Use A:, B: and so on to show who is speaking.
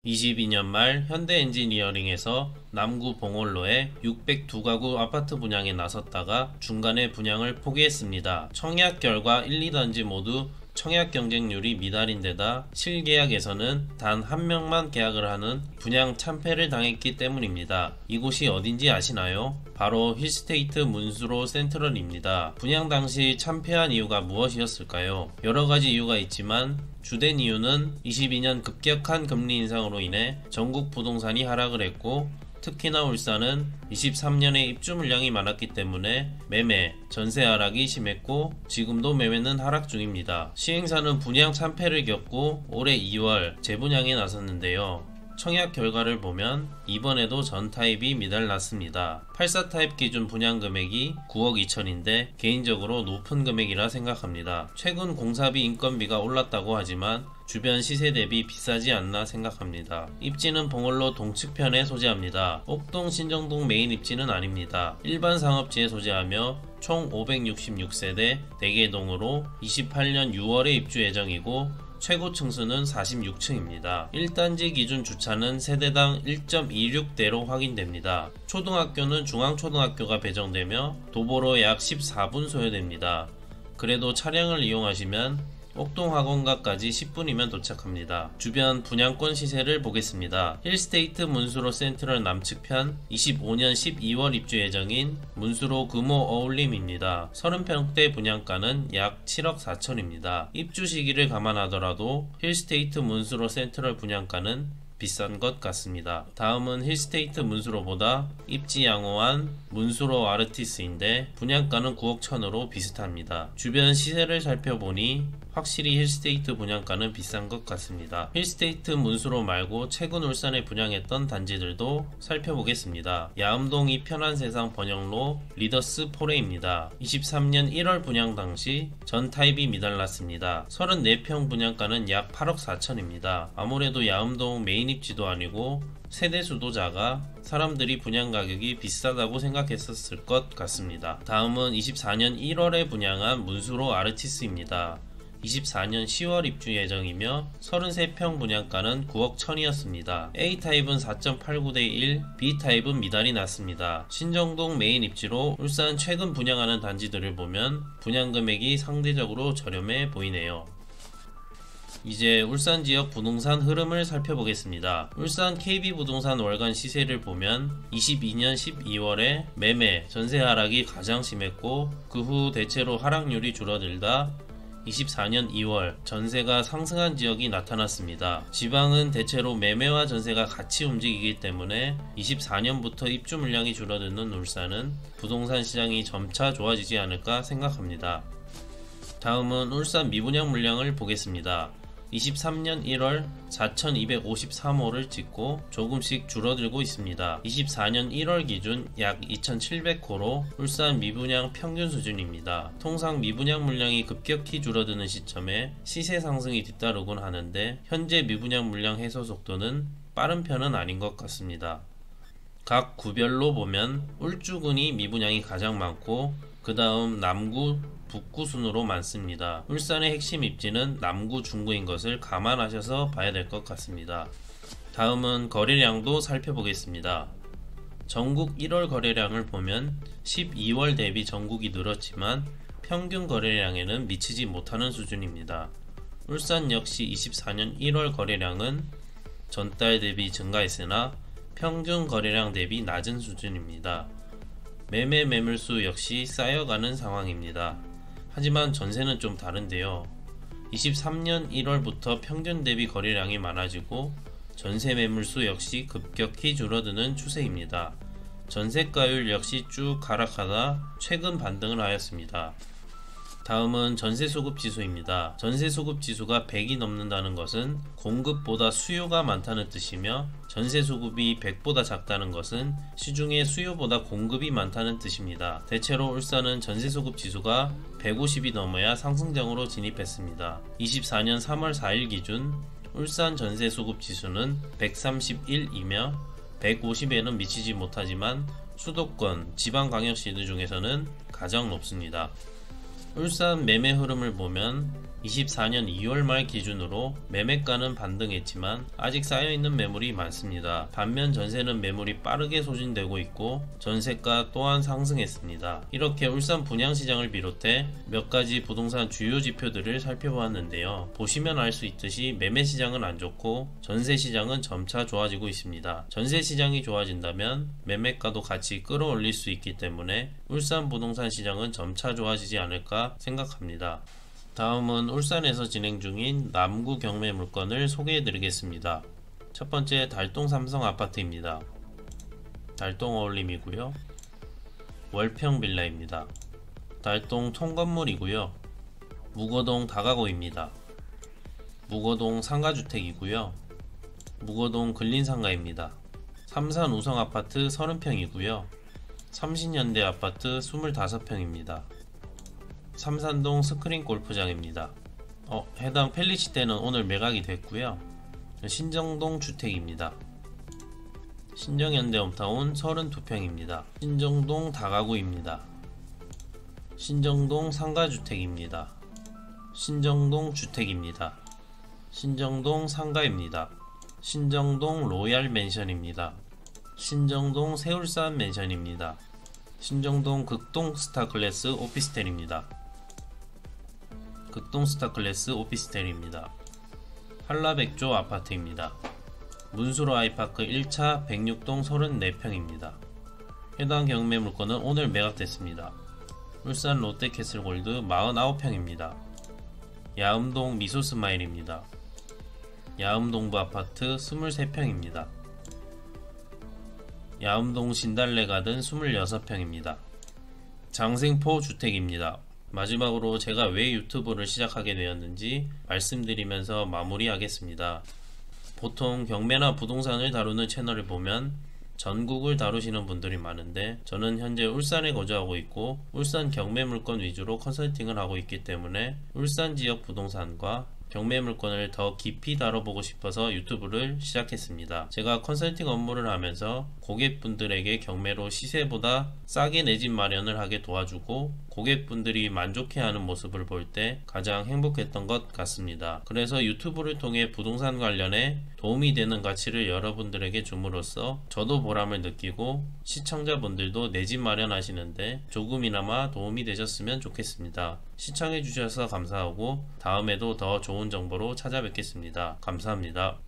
A: 22년 말 현대엔지니어링에서 남구 봉월로에 602가구 아파트 분양에 나섰다가 중간에 분양을 포기했습니다. 청약 결과 1, 2단지 모두 청약 경쟁률이 미달인데다 실계약에서는 단 한 명만 계약을 하는 분양 참패를 당했기 때문입니다. 이곳이 어딘지 아시나요? 바로 힐스테이트 문수로 센트럴입니다. 분양 당시 참패한 이유가 무엇이었을까요? 여러가지 이유가 있지만 주된 이유는 22년 급격한 금리 인상으로 인해 전국 부동산이 하락을 했고, 특히나 울산은 23년에 입주 물량이 많았기 때문에 매매, 전세 하락이 심했고 지금도 매매는 하락 중입니다. 시행사는 분양 참패를 겪고 올해 2월 재분양에 나섰는데요. 청약 결과를 보면 이번에도 전 타입이 미달났습니다. 84 타입 기준 분양 금액이 9억 2천인데 개인적으로 높은 금액이라 생각합니다. 최근 공사비 인건비가 올랐다고 하지만 주변 시세 대비 비싸지 않나 생각합니다. 입지는 봉월로 동측편에 소재합니다. 옥동 신정동 메인 입지는 아닙니다. 일반 상업지에 소재하며 총 566세대 4개 동으로 28년 6월에 입주 예정이고 최고 층수는 46층입니다. 1단지 기준 주차는 세대당 1.26대로 확인됩니다. 초등학교는 중앙초등학교가 배정되며 도보로 약 14분 소요됩니다. 그래도 차량을 이용하시면 옥동학원가까지 10분이면 도착합니다. 주변 분양권 시세를 보겠습니다. 힐스테이트 문수로 센트럴 남측편 25년 12월 입주 예정인 문수로 금호 어울림입니다. 30평대 분양가는 약 7억 4천입니다. 입주 시기를 감안하더라도 힐스테이트 문수로 센트럴 분양가는 비싼 것 같습니다. 다음은 힐스테이트 문수로보다 입지 양호한 문수로 아르티스인데 분양가는 9억 천으로 비슷합니다. 주변 시세를 살펴보니 확실히 힐스테이트 분양가는 비싼 것 같습니다. 힐스테이트 문수로 말고 최근 울산에 분양했던 단지들도 살펴보겠습니다. 야음동 이편한세상 번영로 리더스 포레입니다. 23년 1월 분양 당시 전 타입이 미달났습니다. 34평 분양가는 약 8억 4천입니다. 아무래도 야음동 메인 입지도 아니고 세대수도 작아 사람들이 분양 가격이 비싸다고 생각했었을 것 같습니다. 다음은 24년 1월에 분양한 문수로 아르티스입니다. 24년 10월 입주 예정이며 33평 분양가는 9억 천이었습니다. A타입은 4.89대 1, B타입은 미달이 났습니다. 신정동 메인 입지로 울산 최근 분양하는 단지들을 보면 분양 금액이 상대적으로 저렴해 보이네요. 이제 울산 지역 부동산 흐름을 살펴보겠습니다. 울산 KB부동산 월간 시세를 보면 22년 12월에 매매, 전세 하락이 가장 심했고 그 후 대체로 하락률이 줄어들다 24년 2월 전세가 상승한 지역이 나타났습니다. 지방은 대체로 매매와 전세가 같이 움직이기 때문에 24년부터 입주 물량이 줄어드는 울산은 부동산 시장이 점차 좋아지지 않을까 생각합니다. 다음은 울산 미분양 물량을 보겠습니다. 23년 1월 4,253호를 찍고 조금씩 줄어들고 있습니다. 24년 1월 기준 약 2,700호로 울산 미분양 평균 수준입니다. 통상 미분양 물량이 급격히 줄어드는 시점에 시세 상승이 뒤따르곤 하는데 현재 미분양 물량 해소 속도는 빠른 편은 아닌 것 같습니다. 각 구별로 보면 울주군이 미분양이 가장 많고 그 다음 남구, 북구 순으로 많습니다. 울산의 핵심 입지는 남구, 중구인 것을 감안하셔서 봐야 될 것 같습니다. 다음은 거래량도 살펴보겠습니다. 전국 1월 거래량을 보면 12월 대비 전국이 늘었지만 평균 거래량에는 미치지 못하는 수준입니다. 울산 역시 24년 1월 거래량은 전달 대비 증가했으나 평균 거래량 대비 낮은 수준입니다. 매매 매물수 역시 쌓여가는 상황입니다. 하지만 전세는 좀 다른데요. 23년 1월부터 평균 대비 거래량이 많아지고 전세 매물수 역시 급격히 줄어드는 추세입니다. 전세가율 역시 쭉 하락하다 최근 반등을 하였습니다. 다음은 전세수급지수입니다. 전세수급지수가 100이 넘는다는 것은 공급보다 수요가 많다는 뜻이며 전세수급이 100보다 작다는 것은 시중에 수요보다 공급이 많다는 뜻입니다. 대체로 울산은 전세수급지수가 150이 넘어야 상승장으로 진입했습니다. 24년 3월 4일 기준 울산 전세수급지수는 131이며 150에는 미치지 못하지만 수도권, 지방광역시들 중에서는 가장 높습니다. 울산 매매 흐름을 보면 24년 2월 말 기준으로 매매가는 반등했지만 아직 쌓여있는 매물이 많습니다. 반면 전세는 매물이 빠르게 소진되고 있고 전세가 또한 상승했습니다. 이렇게 울산 분양시장을 비롯해 몇 가지 부동산 주요 지표들을 살펴보았는데요. 보시면 알 수 있듯이 매매시장은 안 좋고 전세시장은 점차 좋아지고 있습니다. 전세시장이 좋아진다면 매매가도 같이 끌어올릴 수 있기 때문에 울산 부동산 시장은 점차 좋아지지 않을까 생각합니다. 다음은 울산에서 진행 중인 남구 경매 물건을 소개해 드리겠습니다. 첫 번째 달동 삼성 아파트입니다. 달동 어울림이고요. 월평 빌라입니다. 달동 통건물이고요. 묵어동 다가구입니다. 묵어동 상가주택이고요. 묵어동 근린상가입니다. 삼산 우성 아파트 30평이고요. 30년대 아파트 25평입니다. 삼산동 스크린 골프장입니다. 해당 펠리시대는 오늘 매각이 됐고요. 신정동 주택입니다. 신정현대 홈타운 32평입니다. 신정동 다가구입니다. 신정동 상가주택입니다. 신정동 주택입니다. 신정동 상가입니다. 신정동 로얄 맨션입니다. 신정동 세울산 맨션입니다. 신정동 극동 스타클래스 오피스텔입니다. 극동 스타클래스 오피스텔입니다. 한라백조 아파트입니다. 문수로 아이파크 1차 106동 34평입니다. 해당 경매 물건은 오늘 매각됐습니다. 울산 롯데캐슬골드 49평입니다. 야음동 미소스마일입니다. 야음동부 아파트 23평입니다. 야음동 신달래가든 26평입니다. 장생포 주택입니다. 마지막으로 제가 왜 유튜브를 시작하게 되었는지 말씀드리면서 마무리하겠습니다. 보통 경매나 부동산을 다루는 채널을 보면 전국을 다루시는 분들이 많은데 저는 현재 울산에 거주하고 있고 울산 경매 물건 위주로 컨설팅을 하고 있기 때문에 울산 지역 부동산과 경매 물건을 더 깊이 다뤄보고 싶어서 유튜브를 시작했습니다. 제가 컨설팅 업무를 하면서 고객분들에게 경매로 시세보다 싸게 내 집 마련을 하게 도와주고 고객분들이 만족해하는 모습을 볼 때 가장 행복했던 것 같습니다. 그래서 유튜브를 통해 부동산 관련해 도움이 되는 가치를 여러분들에게 줌으로써 저도 보람을 느끼고 시청자분들도 내 집 마련하시는데 조금이나마 도움이 되셨으면 좋겠습니다. 시청해주셔서 감사하고 다음에도 더 좋은 정보로 찾아뵙겠습니다. 감사합니다.